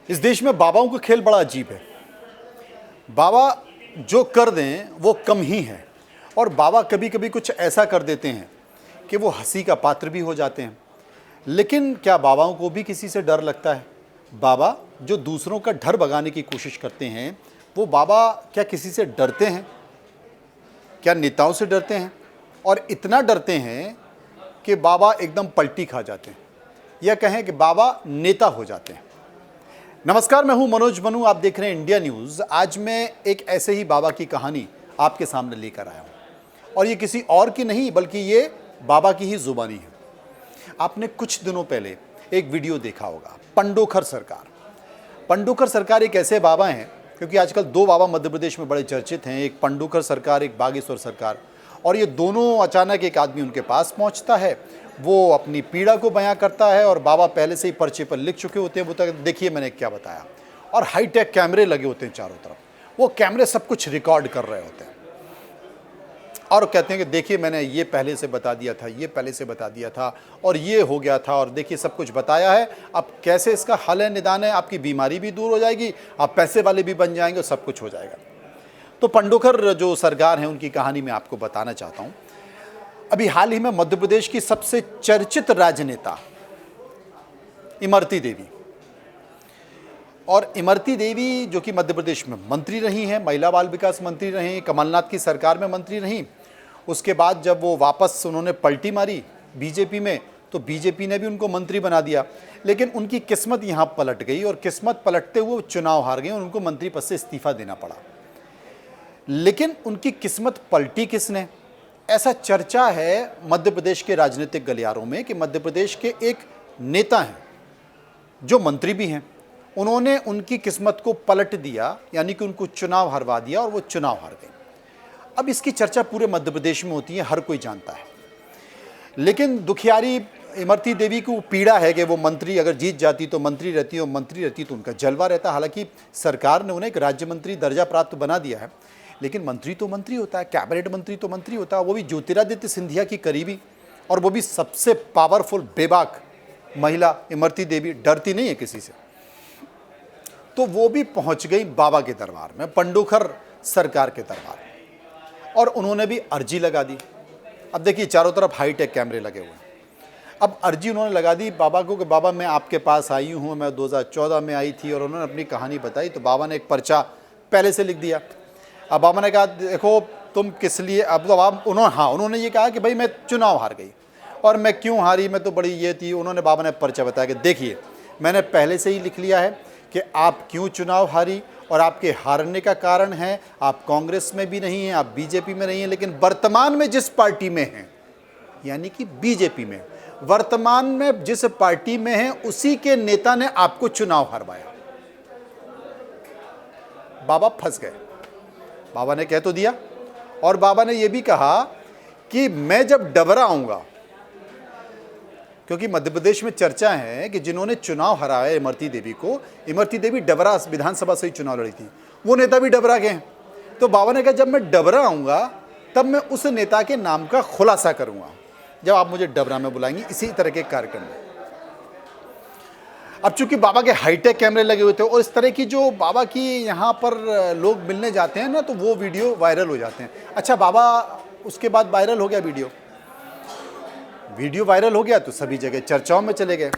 इस देश में बाबाओं का खेल बड़ा अजीब है। बाबा जो कर दें वो कम ही है और बाबा कभी कभी कुछ ऐसा कर देते हैं कि वो हंसी का पात्र भी हो जाते हैं। लेकिन क्या बाबाओं को भी किसी से डर लगता है? बाबा जो दूसरों का डर भगाने की कोशिश करते हैं, वो बाबा क्या किसी से डरते हैं? क्या नेताओं से डरते हैं? और इतना डरते हैं कि बाबा एकदम पलटी खा जाते हैं, या कहें कि बाबा नेता हो जाते हैं। नमस्कार, मैं हूं मनोज बनू, आप देख रहे हैं इंडिया न्यूज़। आज मैं एक ऐसे ही बाबा की कहानी आपके सामने लेकर आया हूं और ये किसी और की नहीं बल्कि ये बाबा की ही जुबानी है। आपने कुछ दिनों पहले एक वीडियो देखा होगा, पंडोखर सरकार। पंडोखर सरकार एक ऐसे बाबा हैं, क्योंकि आजकल दो बाबा मध्य प्रदेश में बड़े चर्चित हैं, एक पंडोखर सरकार, एक बागेश्वर सरकार। और ये दोनों अचानक एक आदमी उनके पास पहुंचता है, वो अपनी पीड़ा को बयां करता है और बाबा पहले से ही पर्चे पर लिख चुके होते हैं। वो तक देखिए मैंने क्या बताया, और हाईटेक कैमरे लगे होते हैं चारों तरफ। वो कैमरे सब कुछ रिकॉर्ड कर रहे होते हैं और कहते हैं कि देखिए मैंने ये पहले से बता दिया था, ये पहले से बता दिया था और ये हो गया था, और देखिए सब कुछ बताया है। अब कैसे इसका हल है, निदान है, आपकी बीमारी भी दूर हो जाएगी, आप पैसे वाले भी बन जाएंगे और सब कुछ हो जाएगा। तो पंडोखर जो सरकार है, उनकी कहानी मैं आपको बताना चाहता हूँ। अभी हाल ही में मध्य प्रदेश की सबसे चर्चित राजनेता इमरती देवी, और इमरती देवी जो कि मध्य प्रदेश में मंत्री रही हैं, महिला बाल विकास मंत्री रहीं, कमलनाथ की सरकार में मंत्री रहीं। उसके बाद जब वो वापस उन्होंने पलटी मारी बीजेपी में, तो बीजेपी ने भी उनको मंत्री बना दिया। लेकिन उनकी किस्मत यहाँ पलट गई और किस्मत पलटते हुए वो चुनाव हार गए और उनको मंत्री पद से इस्तीफा देना पड़ा। लेकिन उनकी किस्मत पलटी किसने? ऐसा चर्चा है मध्य प्रदेश के राजनीतिक गलियारों में कि मध्य प्रदेश के एक नेता हैं जो मंत्री भी हैं, उन्होंने उनकी किस्मत को पलट दिया, यानी कि उनको चुनाव हरवा दिया और वो चुनाव हार गए। अब इसकी चर्चा पूरे मध्य प्रदेश में होती है, हर कोई जानता है। लेकिन दुखियारी इमरती देवी को पीड़ा है कि वो मंत्री अगर जीत जाती तो मंत्री रहती, और मंत्री रहती तो उनका जलवा रहता। हालांकि सरकार ने उन्हें एक राज्य मंत्री दर्जा प्राप्त बना दिया है, लेकिन मंत्री तो मंत्री होता है, कैबिनेट मंत्री तो मंत्री होता है, वो भी ज्योतिरादित्य सिंधिया की करीबी, और वो भी सबसे पावरफुल बेबाक महिला इमरती देवी, डरती नहीं है किसी से। तो वो भी पहुंच गई बाबा के दरबार में, पंडोखर सरकार के दरबार में, और उन्होंने भी अर्जी लगा दी। अब देखिए चारों तरफ हाईटेक कैमरे लगे हुए हैं। अब अर्जी उन्होंने लगा दी बाबा को कि बाबा मैं आपके पास आई हूँ, मैं 2014 में आई थी, और उन्होंने अपनी कहानी बताई। तो बाबा ने एक पर्चा पहले से लिख दिया। अब बाबा ने कहा देखो तुम किस लिए, अब तो आप उन्होंने ये कहा कि भाई मैं चुनाव हार गई, और मैं क्यों हारी, मैं तो बड़ी ये थी। उन्होंने बाबा ने पर्चा बताया कि देखिए मैंने पहले से ही लिख लिया है कि आप क्यों चुनाव हारी, और आपके हारने का कारण है आप कांग्रेस में भी नहीं हैं, आप बीजेपी में नहीं हैं, लेकिन वर्तमान में जिस पार्टी में हैं, यानी कि बीजेपी में, वर्तमान में जिस पार्टी में हैं उसी के नेता ने आपको चुनाव हरवाया। बाबा फंस गए। बाबा ने कह तो दिया, और बाबा ने यह भी कहा कि मैं जब डबरा आऊंगा, क्योंकि मध्य प्रदेश में चर्चा है कि जिन्होंने चुनाव हराया इमरती देवी को, इमरती देवी डबरा विधानसभा से ही चुनाव लड़ी थी, वो नेता भी डबरा गए। तो बाबा ने कहा जब मैं डबरा आऊंगा तब मैं उस नेता के नाम का खुलासा करूंगा, जब आप मुझे डबरा में बुलाएंगे इसी तरह के कार्यक्रम में। अब चूंकि बाबा के हाईटेक कैमरे लगे हुए थे और इस तरह की जो बाबा की यहाँ पर लोग मिलने जाते हैं ना, तो वो वीडियो वायरल हो जाते हैं। अच्छा, बाबा उसके बाद वायरल हो गया, वीडियो वायरल हो गया तो सभी जगह चर्चाओं में चले गए।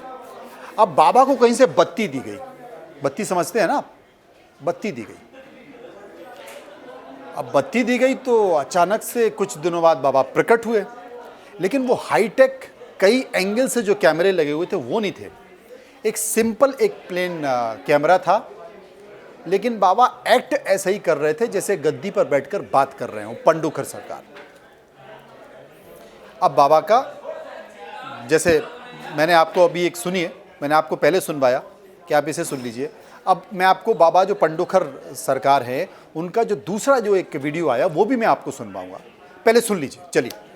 अब बाबा को कहीं से बत्ती दी गई, बत्ती समझते हैं ना, बत्ती दी गई। अब बत्ती दी गई तो अचानक से कुछ दिनों बाद बाबा प्रकट हुए, लेकिन वो हाईटेक कई एंगल से जो कैमरे लगे हुए थे वो नहीं थे, एक सिंपल एक प्लेन कैमरा था। लेकिन बाबा एक्ट ऐसा ही कर रहे थे जैसे गद्दी पर बैठकर बात कर रहे हो, पंडोखर सरकार। अब बाबा का, जैसे मैंने आपको अभी एक सुनिए, मैंने आपको पहले सुनवाया कि आप इसे सुन लीजिए। अब मैं आपको बाबा जो पंडोखर सरकार है उनका जो दूसरा जो एक वीडियो आया वो भी मैं आपको सुनवाऊंगा, पहले सुन लीजिए, चलिए।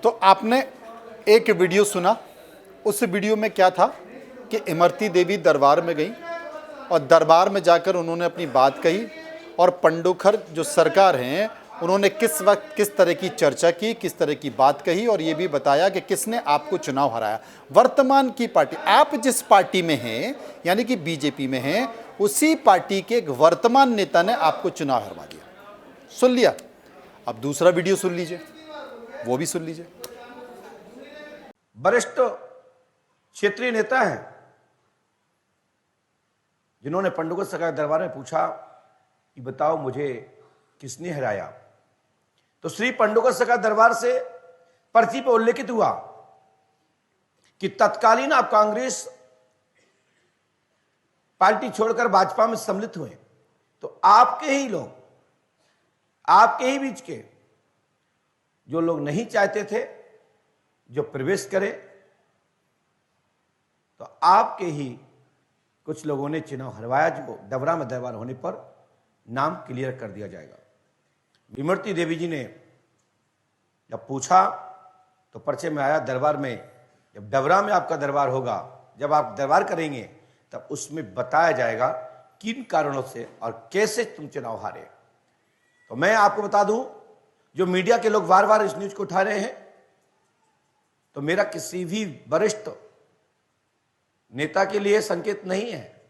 तो आपने एक वीडियो सुना, उस वीडियो में क्या था कि इमरती देवी दरबार में गई और दरबार में जाकर उन्होंने अपनी बात कही और पंडोखर जो सरकार हैं उन्होंने किस वक्त किस तरह की चर्चा की, किस तरह की बात कही और ये भी बताया कि किसने आपको चुनाव हराया। वर्तमान की पार्टी, आप जिस पार्टी में हैं यानी कि बीजेपी में हैं, उसी पार्टी के एक वर्तमान नेता ने आपको चुनाव हरवा दिया। सुन लिया? अब दूसरा वीडियो सुन लीजिए, वो भी सुन लीजिए। वरिष्ठ क्षेत्रीय नेता हैं जिन्होंने पंडोखर सरकार के दरबार में पूछा कि बताओ मुझे किसने हराया, तो श्री पंडोखर सरकार दरबार से पर्ची पर उल्लेखित हुआ कि तत्कालीन आप कांग्रेस पार्टी छोड़कर भाजपा में सम्मिलित हुए, तो आपके ही लोग, आपके ही बीच के जो लोग नहीं चाहते थे जो प्रवेश करे, तो आपके ही कुछ लोगों ने चुनाव हरवाया, जो डबरा में दरबार होने पर नाम क्लियर कर दिया जाएगा। इमरती देवी जी ने जब पूछा तो पर्चे में आया दरबार में, जब डबरा में आपका दरबार होगा, जब आप दरबार करेंगे तब उसमें बताया जाएगा किन कारणों से और कैसे तुम चुनाव हारे। तो मैं आपको बता दूं, जो मीडिया के लोग बार बार इस न्यूज को उठा रहे हैं, तो मेरा किसी भी वरिष्ठ नेता के लिए संकेत नहीं है।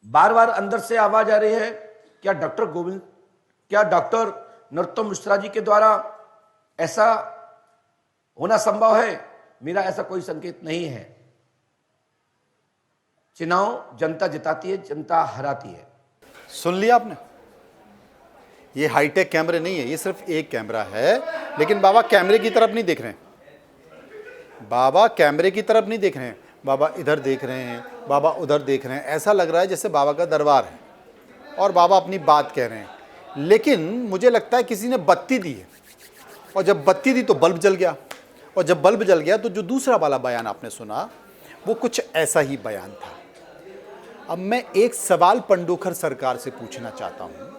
बार बार अंदर से आवाज आ रही है, क्या डॉक्टर नरोत्तम मिश्रा जी के द्वारा ऐसा होना संभव है? मेरा ऐसा कोई संकेत नहीं है। चुनाव जनता जिताती है, जनता हराती है। सुन लिया आपने? ये हाईटेक कैमरे नहीं है, ये सिर्फ एक कैमरा है, लेकिन बाबा कैमरे की तरफ नहीं देख रहे हैं। बाबा कैमरे की तरफ नहीं देख रहे हैं, बाबा इधर देख रहे हैं, बाबा उधर देख रहे हैं। ऐसा लग रहा है जैसे बाबा का दरबार है और बाबा अपनी बात कह रहे हैं, लेकिन मुझे लगता है किसी ने बत्ती दी है और जब बत्ती दी तो बल्ब जल गया, और जब बल्ब जल गया तो जो दूसरा वाला बयान आपने सुना वो कुछ ऐसा ही बयान था। अब मैं एक सवाल पंडोखर सरकार से पूछना चाहता हूँ।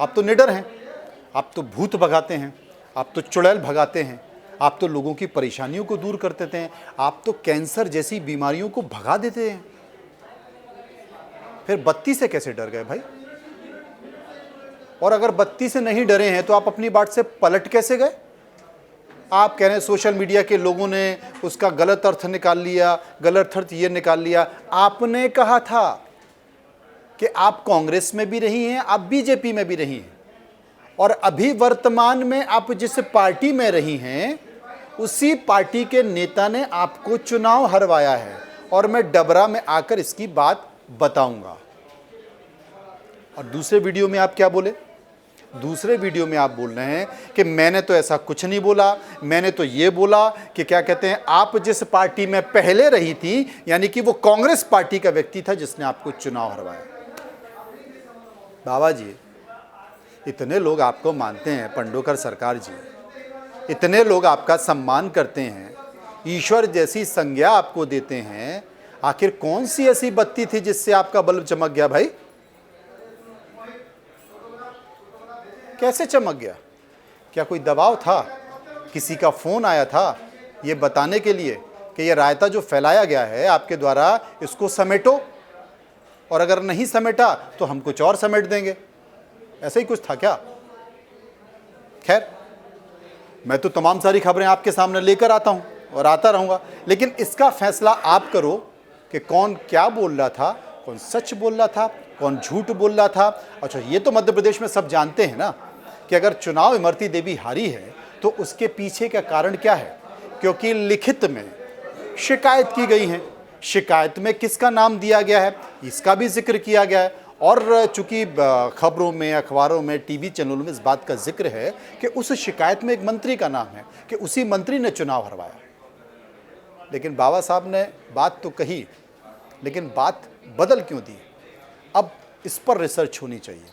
आप तो निडर हैं, आप तो भूत भगाते हैं, आप तो चुड़ैल भगाते हैं, आप तो लोगों की परेशानियों को दूर कर देते हैं, आप तो कैंसर जैसी बीमारियों को भगा देते हैं, फिर बत्ती से कैसे डर गए भाई? और अगर बत्ती से नहीं डरे हैं तो आप अपनी बात से पलट कैसे गए? आप कह रहे हैं सोशल मीडिया के लोगों ने उसका गलत अर्थ निकाल लिया, गलत अर्थ ये निकाल लिया। आपने कहा था कि आप कांग्रेस में भी रही हैं, आप बीजेपी में भी रही हैं, और अभी वर्तमान में आप जिस पार्टी में रही हैं उसी पार्टी के नेता ने आपको चुनाव हरवाया है, और मैं डबरा में आकर इसकी बात बताऊंगा। और दूसरे वीडियो में आप क्या बोले? दूसरे वीडियो में आप बोल रहे हैं कि मैंने तो ऐसा कुछ नहीं बोला, मैंने तो ये बोला कि क्या कहते हैं, आप जिस पार्टी में पहले रही थी, यानी कि वो कांग्रेस पार्टी का व्यक्ति था जिसने आपको चुनाव हरवाया। बाबा जी, इतने लोग आपको मानते हैं, पंडोखर सरकार जी, इतने लोग आपका सम्मान करते हैं, ईश्वर जैसी संज्ञा आपको देते हैं, आखिर कौन सी ऐसी बत्ती थी जिससे आपका बल्ब चमक गया भाई? कैसे चमक गया? क्या कोई दबाव था? किसी का फोन आया था ये बताने के लिए कि ये रायता जो फैलाया गया है आपके द्वारा, इसको समेटो, और अगर नहीं समेटा तो हम कुछ और समेट देंगे? ऐसा ही कुछ था क्या? खैर, मैं तो तमाम सारी खबरें आपके सामने लेकर आता हूं और आता रहूंगा, लेकिन इसका फैसला आप करो कि कौन क्या बोल रहा था, कौन सच बोल रहा था, कौन झूठ बोल रहा था। अच्छा, ये तो मध्य प्रदेश में सब जानते हैं ना कि अगर चुनाव इमरती देवी हारी है तो उसके पीछे का कारण क्या है, क्योंकि लिखित में शिकायत की गई है। शिकायत में किसका नाम दिया गया है इसका भी जिक्र किया गया है, और चूंकि खबरों में, अखबारों में, टीवी चैनलों में इस बात का जिक्र है कि उस शिकायत में एक मंत्री का नाम है कि उसी मंत्री ने चुनाव हरवाया। लेकिन बाबा साहब ने बात तो कही, लेकिन बात बदल क्यों दी? अब इस पर रिसर्च होनी चाहिए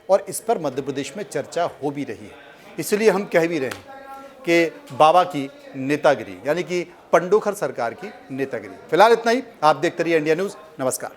और इस पर मध्य प्रदेश में चर्चा हो भी रही है। इसलिए हम कह भी रहे हैं कि बाबा की नेतागिरी, यानी कि पंडोखर सरकार की नेतागिरी। फिलहाल इतना ही। आप देखते रहिए इंडिया न्यूज़। नमस्कार।